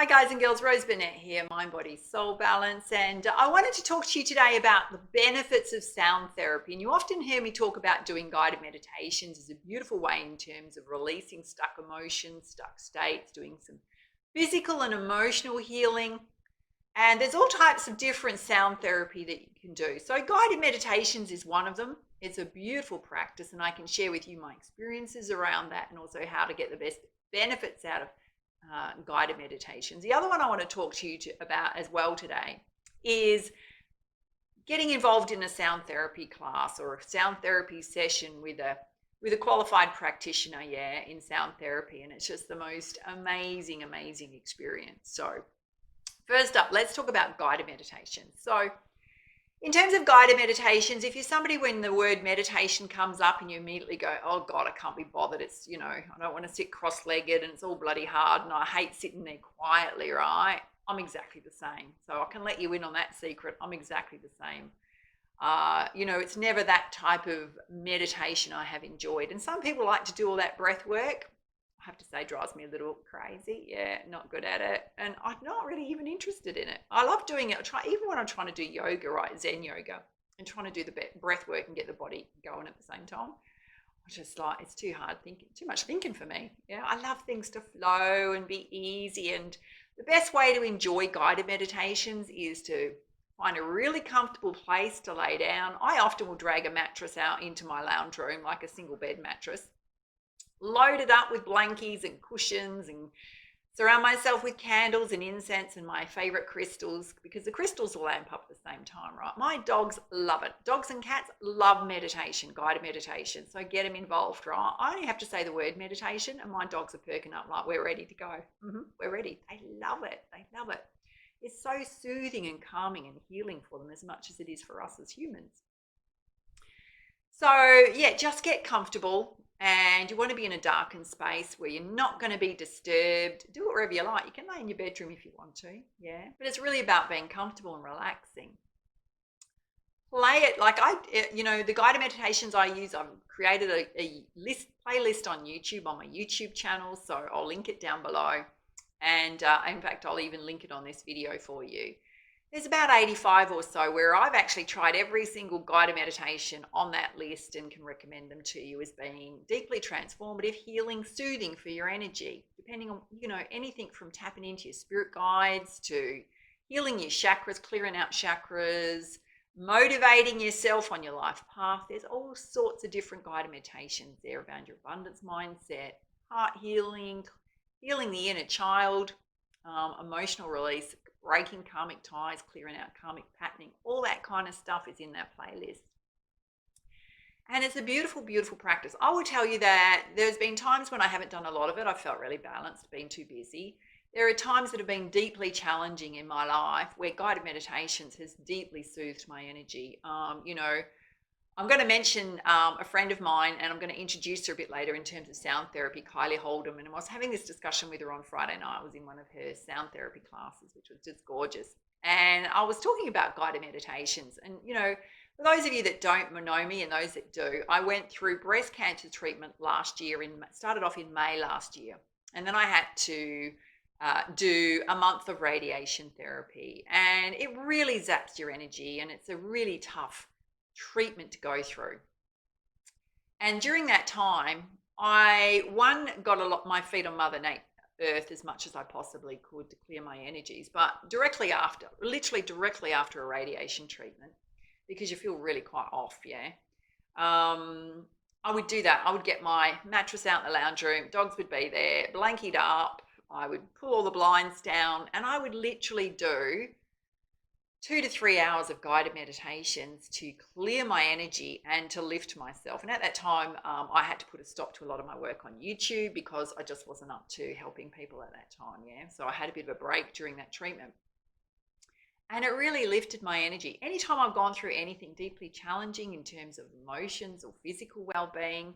Hi guys and girls, Rose Burnett here, Mind, Body, Soul Balance, and I wanted to talk to you today about the benefits of sound therapy. And you often hear me talk about doing guided meditations as a beautiful way in terms of releasing stuck emotions, stuck states, doing some physical and emotional healing. And there's all types of different sound therapy that you can do. So guided meditations is one of them. It's a beautiful practice, and I can share with you my experiences around that and also how to get the best benefits out of guided meditations. The other one I want to talk to you about as well today is getting involved in a sound therapy class or a sound therapy session with a qualified practitioner, in sound therapy, and it's just the most amazing experience. So first up, let's talk about guided meditations. So in terms of guided meditations, if you're somebody when the word meditation comes up and you immediately go, oh God, I can't be bothered. It's, I don't want to sit cross-legged and it's all bloody hard and I hate sitting there quietly, right? I'm exactly the same. So I can let you in on that secret. I'm exactly the same. It's never that type of meditation I have enjoyed. And some people like to do all that breath work. I have to say, drives me a little crazy. Yeah, not good at it. And I'm not really even interested in it. I love doing it. Even when I'm trying to do yoga, right, Zen yoga, and trying to do the breath work and get the body going at the same time. I just like, it's too hard thinking, too much thinking for me. Yeah, I love things to flow and be easy. And the best way to enjoy guided meditations is to find a really comfortable place to lay down. I often will drag a mattress out into my lounge room, like a single bed mattress, load it up with blankies and cushions and surround myself with candles and incense and my favorite crystals, because the crystals will lamp up at the same time, right? My dogs love it. Dogs and cats love meditation, guided meditation. So get them involved, right? I only have to say the word meditation and my dogs are perking up like we're ready to go. We're ready. They love it. They love it. It's so soothing and calming and healing for them as much as it is for us as humans. So yeah, just get comfortable. And you want to be in a darkened space where you're not going to be disturbed. Do it wherever you like. You can lay in your bedroom if you want to, but it's really about being comfortable and relaxing. Play it like the guided meditations I use, I've created a playlist on YouTube, on my YouTube channel, so I'll link it down below. And in fact, I'll even link it on this video for you. There's about 85 or so where I've actually tried every single guided meditation on that list and can recommend them to you as being deeply transformative, healing, soothing for your energy, depending on, anything from tapping into your spirit guides to healing your chakras, clearing out chakras, motivating yourself on your life path. There's all sorts of different guided meditations there around your abundance mindset, heart healing, healing the inner child, emotional release, breaking karmic ties, clearing out karmic patterning, all that kind of stuff is in that playlist. And it's a beautiful, beautiful practice. I will tell you that there's been times when I haven't done a lot of it. I felt really balanced, been too busy. There are times that have been deeply challenging in my life where guided meditations has deeply soothed my energy. I'm going to mention a friend of mine, and I'm going to introduce her a bit later in terms of sound therapy, KYLIE, HOLDEM. And I was having this discussion with her on Friday night. I was in one of her sound therapy classes, which was just gorgeous. And I was talking about guided meditations. And, for those of you that don't know me and those that do, I went through breast cancer treatment last year, started off in May last year. And then I had to do a month of radiation therapy. And it really zaps your energy, and it's a really tough treatment to go through. And during that time, I got my feet on Mother Earth as much as I possibly could to clear my energies, but literally directly after a radiation treatment, because you feel really quite off, I would do that. I would get my mattress out in the lounge room, dogs would be there, blanket up, I would pull all the blinds down, and I would literally do 2 to 3 hours of guided meditations to clear my energy and to lift myself. And at that time, I had to put a stop to a lot of my work on YouTube because I just wasn't up to helping people at that time, So I had a bit of a break during that treatment. And it really lifted my energy. Anytime I've gone through anything deeply challenging in terms of emotions or physical well-being,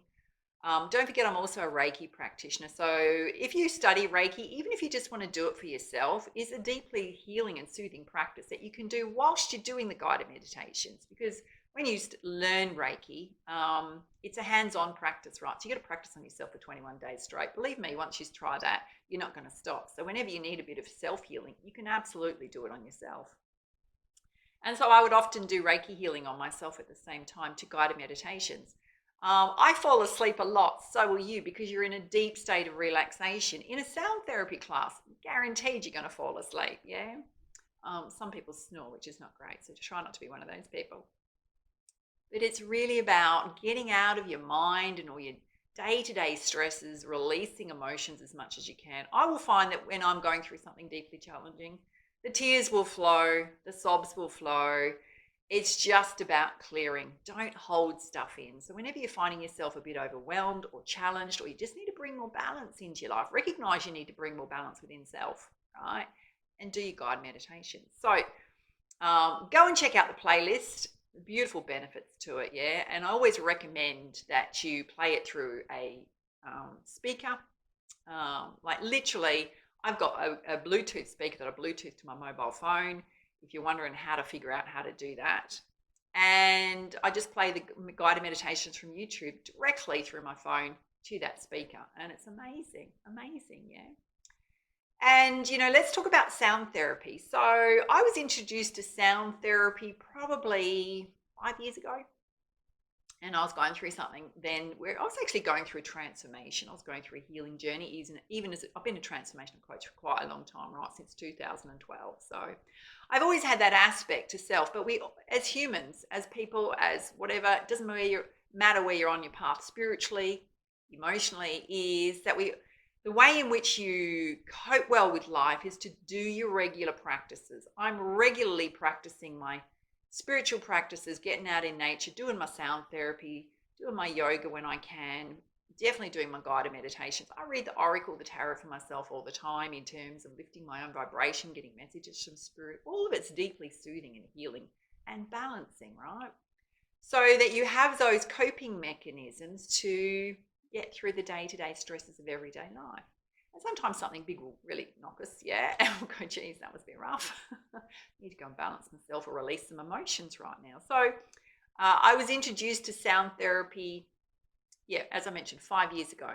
don't forget I'm also a Reiki practitioner. So if you study Reiki, even if you just want to do it for yourself, is a deeply healing and soothing practice that you can do whilst you're doing the guided meditations. Because when you learn Reiki, it's a hands-on practice, right? So you got to practice on yourself for 21 days straight. Believe me, once you try that, you're not going to stop. So whenever you need a bit of self-healing, you can absolutely do it on yourself. And so I would often do Reiki healing on myself at the same time to guided meditations. I fall asleep a lot, so will you, because you're in a deep state of relaxation. In a sound therapy class, guaranteed you're going to fall asleep, yeah? Some people snore, which is not great, so try not to be one of those people. But it's really about getting out of your mind and all your day-to-day stresses, releasing emotions as much as you can. I will find that when I'm going through something deeply challenging, the tears will flow, the sobs will flow. It's just about clearing. Don't hold stuff in. So whenever you're finding yourself a bit overwhelmed or challenged, or you just need to bring more balance into your life, recognize you need to bring more balance within self, right? And do your guided meditation. So go and check out the playlist. Beautiful benefits to it, yeah. And I always recommend that you play it through a speaker. Like literally, I've got a Bluetooth speaker that I Bluetooth to my mobile phone, if you're wondering how to figure out how to do that. And I just play the guided meditations from YouTube directly through my phone to that speaker. And it's amazing, amazing, yeah. And, let's talk about sound therapy. So I was introduced to sound therapy probably 5 years ago. And I was going through something then where I was actually going through a transformation. I was going through a healing journey, even as I've been a transformational coach for quite a long time, right, since 2012. So I've always had that aspect to self. But we, as humans, as people, as whatever, it doesn't matter where you're on your path spiritually, emotionally, is that the way in which you cope well with life is to do your regular practices. I'm regularly practicing my spiritual practices, getting out in nature, doing my sound therapy, doing my yoga when I can, definitely doing my guided meditations. I read the Oracle, the Tarot for myself all the time in terms of lifting my own vibration, getting messages from spirit. All of it's deeply soothing and healing and balancing, right? So that you have those coping mechanisms to get through the day-to-day stresses of everyday life. And sometimes something big will really knock us, yeah. And we'll go, geez, that was a bit rough. I need to go and balance myself or release some emotions right now. So I was introduced to sound therapy, yeah, as I mentioned, 5 years ago.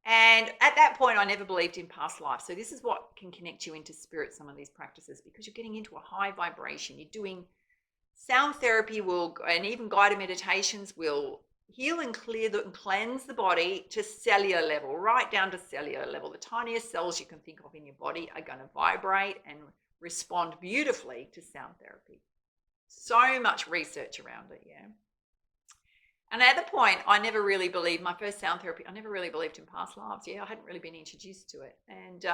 And at that point, I never believed in past life. So this is what can connect you into spirit, some of these practices, because you're getting into a high vibration. You're doing sound therapy and even guided meditations will heal and cleanse the body to cellular level, right down to cellular level. The tiniest cells you can think of in your body are going to vibrate and respond beautifully to sound therapy. So much research around it, yeah. And at the point, I never really believed, my first sound therapy, I never really believed in past lives. Yeah, I hadn't really been introduced to it. And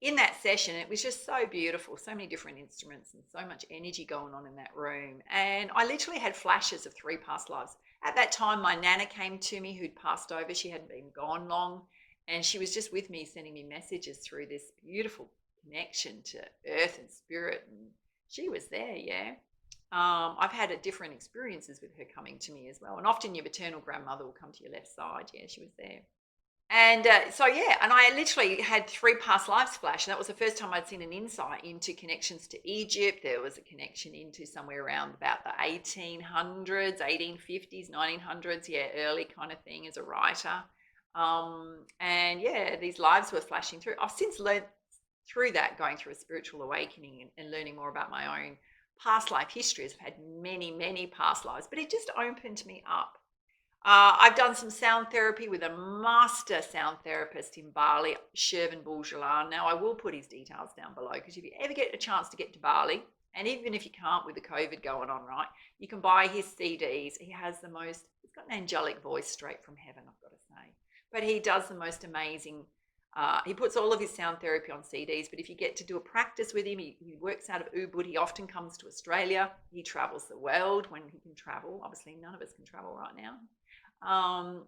in that session, it was just so beautiful, so many different instruments and so much energy going on in that room. And I literally had flashes of 3 past lives. At that time, my nana came to me who'd passed over. She hadn't been gone long. And she was just with me, sending me messages through this beautiful connection to earth and spirit. And she was there, yeah. I've had different experiences with her coming to me as well. And often your maternal grandmother will come to your left side. Yeah, she was there. And so, yeah, and I literally had 3 past lives flash. And that was the first time I'd seen an insight into connections to Egypt. There was a connection into somewhere around about the 1800s, 1850s, 1900s, yeah, early kind of thing as a writer. And yeah, these lives were flashing through. I've since learned through that, going through a spiritual awakening and learning more about my own past life histories. I've had many, many past lives, but it just opened me up. I've done some sound therapy with a master sound therapist in Bali, SHERVIN. Now, I will put his details down below, because if you ever get a chance to get to Bali, and even if you can't with the COVID going on, right, you can buy his CDs. He's got an angelic voice straight from heaven, I've got to say. But he does the most amazing, he puts all of his sound therapy on CDs, but if you get to do a practice with him, he works out of UBUD. He often comes to Australia. He travels the world when he can travel. Obviously, none of us can travel right now.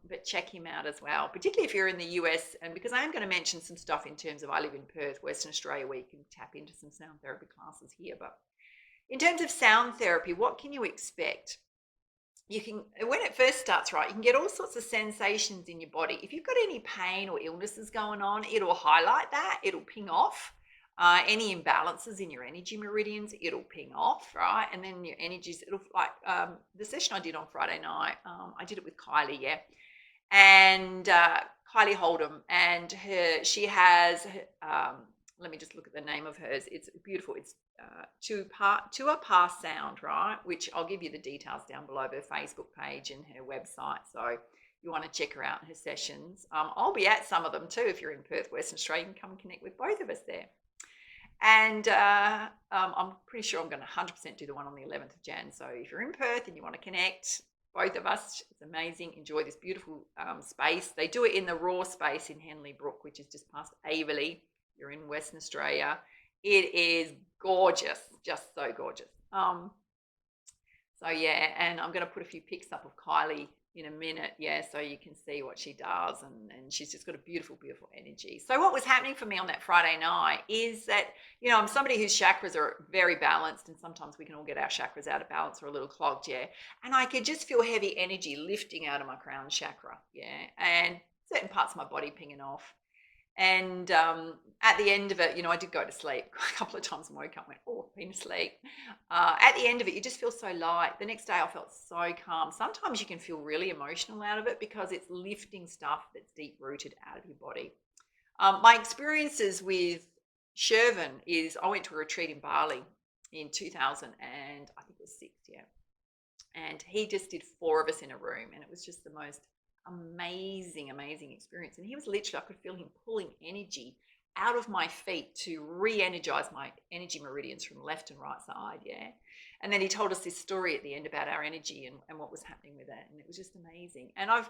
But check him out as well, particularly if you're in the US, and because I am going to mention some stuff in terms of, I live in Perth, Western Australia, where you can tap into some sound therapy classes here. But in terms of sound therapy, what can you expect? You can, when it first starts, right, you can get all sorts of sensations in your body. If you've got any pain or illnesses going on, it'll highlight that, it'll ping off. Any imbalances in your energy meridians, it'll ping off, right? And then your energies, it'll like the session I did on Friday night, I did it with KYLIE, yeah. And KYLIE HOLDEM, and she has, let me just look at the name of hers. It's beautiful. It's to a past sound, right? Which I'll give you the details down below, her Facebook page and her website. So you want to check her out in her sessions. I'll be at some of them too. If you're in Perth, Western Australia, you can come and connect with both of us there. And I'm pretty sure I'm going to 100% do the one on the 11th of Jan. So if you're in Perth and you want to connect, both of us, it's amazing. Enjoy this beautiful space. They do it in the raw space in Henley Brook, which is just past Averley. You're in Western Australia. It is gorgeous, just so gorgeous. So yeah, and I'm going to put a few pics up of KYLIE in a minute, yeah, so you can see what she does, and she's just got a beautiful, beautiful energy. So what was happening for me on that Friday night is that, you know, I'm somebody whose chakras are very balanced, and sometimes we can all get our chakras out of balance or a little clogged, yeah, and I could just feel heavy energy lifting out of my crown chakra, yeah, and certain parts of my body pinging off. And at the end of it, you know, I did go to sleep a couple of times and woke up and went, oh, I've been asleep. At the end of it, you just feel so light. The next day I felt so calm. Sometimes you can feel really emotional out of it because it's lifting stuff that's deep rooted out of your body. My experiences with SHERVIN is I went to a retreat in Bali in 2000 and I think it was 6, yeah. And he just did 4 of us in a room, and it was just the most amazing experience. And he was literally, I could feel him pulling energy out of my feet to re-energize my energy meridians from left and right side, yeah. And then he told us this story at the end about our energy and what was happening with it, and it was just amazing. And I've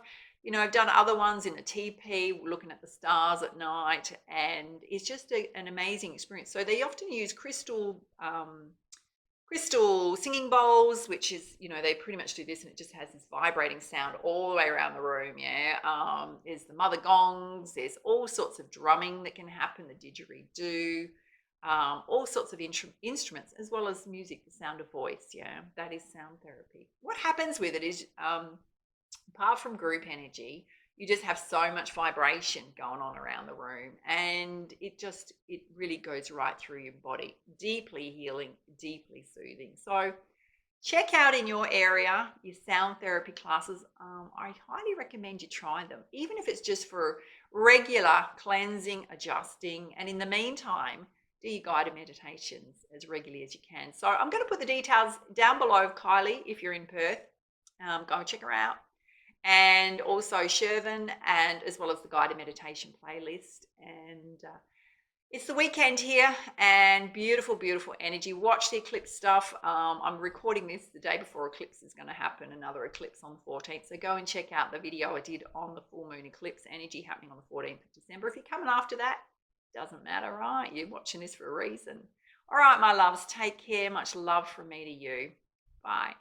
done other ones in the TP, looking at the stars at night, and it's just an amazing experience. So they often use crystal singing bowls, which is, you know, they pretty much do this, and it just has this vibrating sound all the way around the room, yeah. There's the mother gongs, there's all sorts of drumming that can happen, the didgeridoo, all sorts of instruments, as well as music, the sound of voice, yeah. That is sound therapy. What happens with it is, apart from group energy, you just have so much vibration going on around the room, and it really goes right through your body, deeply healing, deeply soothing. So check out in your area your sound therapy classes. I highly recommend you try them, even if it's just for regular cleansing, adjusting, and in the meantime, do your guided meditations as regularly as you can. So I'm going to put the details down below of KYLIE if you're in Perth. Go and check her out. And also SHERVIN, and as well as the guided meditation playlist. And it's the weekend here, and beautiful, beautiful energy. Watch the eclipse stuff. I'm recording this the day before eclipse is going to happen, another eclipse on the 14th. So go and check out the video I did on the full moon eclipse energy happening on the 14th of December. If you're coming after that, doesn't matter, right? You're watching this for a reason. All right, my loves, take care. Much love from me to you. Bye.